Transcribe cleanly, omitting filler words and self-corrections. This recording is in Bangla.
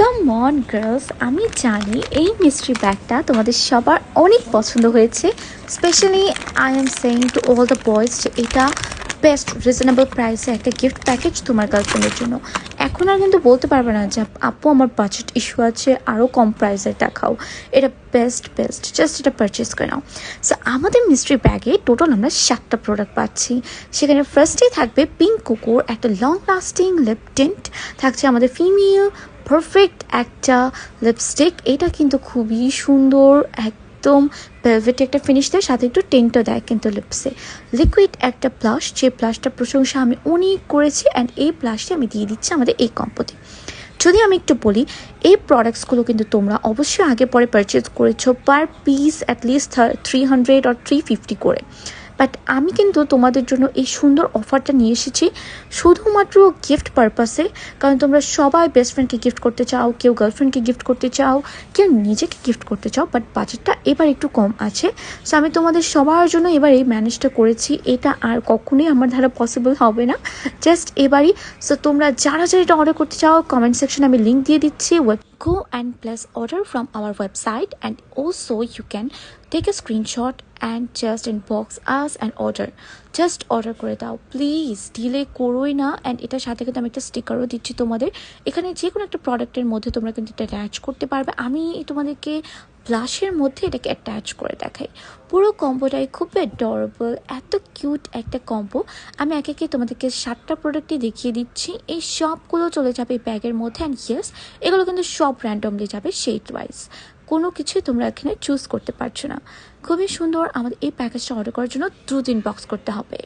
কাম অন গার্লস, আমি জানি এই মিস্ট্রি ব্যাগটা তোমাদের সবার অনেক পছন্দ হয়েছে। Specially I am saying to all the boys যে এটা বেস্ট রিজনেবল প্রাইসে একটা গিফট প্যাকেজ তোমার গার্লফ্রেন্ডের জন্য। এখন আর কিন্তু বলতে পারবে না যে আপু আমার বাজেট ইস্যু আছে, আরও কম প্রাইসে দেখাও। এটা বেস্ট জাস্ট এটা পারচেস করে নাও। সো আমাদের মিস্ট্রি ব্যাগে টোটাল আমরা 7টা প্রোডাক্ট পাচ্ছি। সেখানে ফার্স্টেই থাকবে পিঙ্ক কোকোর একটা লং লাস্টিং লিপ টিন্ট, থাকছে আমাদের ফিমেল পারফেক্ট একটা লিপস্টিক। এটা কিন্তু খুবই সুন্দর, একদম ভেলভেট একটা ফিনিশ দেয়, সাথে একটু টেন্টও দেয় কিন্তু লিপসে। লিকুইড একটা ব্লাশ, যে ব্লাশটার প্রশংসা আমি অনেক করেছি, অ্যান্ড এই ব্লাশটি আমি দিয়ে দিচ্ছি আমাদের এই কম্বোতে। যদি আমি একটু বলি, এই প্রোডাক্টসগুলো কিন্তু তোমরা অবশ্যই আগে পরে পারচেজ করেছো পার পিস অ্যাটলিস্ট 300 or 350 করে। বাট আমি কিন্তু তোমাদের জন্য এই সুন্দর অফারটা নিয়ে এসেছি শুধুমাত্র গিফট পারপাসে। কারণ তোমরা সবাই বেস্ট ফ্রেন্ডকে গিফট করতে চাও, কেউ গার্লফ্রেন্ডকে গিফট করতে চাও, কেউ নিজেকে গিফট করতে চাও, বাট বাজেটটা এবার একটু কম আছে। সো আমি তোমাদের সবার জন্য এবার এই ম্যানেজটা করেছি। এটা আর কখনোই আমার দ্বারা পসিবল হবে না, জাস্ট এবারই। সো তোমরা যারা এটা অর্ডার করতে চাও, কমেন্ট সেকশনে আমি লিঙ্ক দিয়ে দিচ্ছি। Go and place order from our website, and also you can take a screenshot and just inbox us and order. Just order করে দাও প্লিজ, ডিলে করোই না। অ্যান্ড এটার সাথে কিন্তু আমি একটা স্টিকারও দিচ্ছি তোমাদের। এখানে যে কোনো একটা প্রোডাক্টের মধ্যে তোমরা কিন্তু এটা অ্যাটাচ করতে পারবে। আমি তোমাদেরকে ব্লাশের মধ্যে এটাকে অ্যাটাচ করে দেখাই। পুরো কম্বোটাই খুব অ্যাডোরেবল, এত কিউট একটা কম্বো। আমি একে একে তোমাদেরকে 7টা প্রোডাক্টই দেখিয়ে দিচ্ছি। এই সবগুলো চলে যাবে এই ব্যাগের মধ্যে। অ্যান্ড ইয়েস, এগুলো কিন্তু সব র্যান্ডমলি যাবে শেড ওয়াইজ, কোনো কিছুই তোমরা এখানে চুজ করতে পারছো না। খুবই সুন্দর। আমাদের এই প্যাকেজটা অর্ডার করার জন্য দ্রুত ইনবক্স করতে হবে।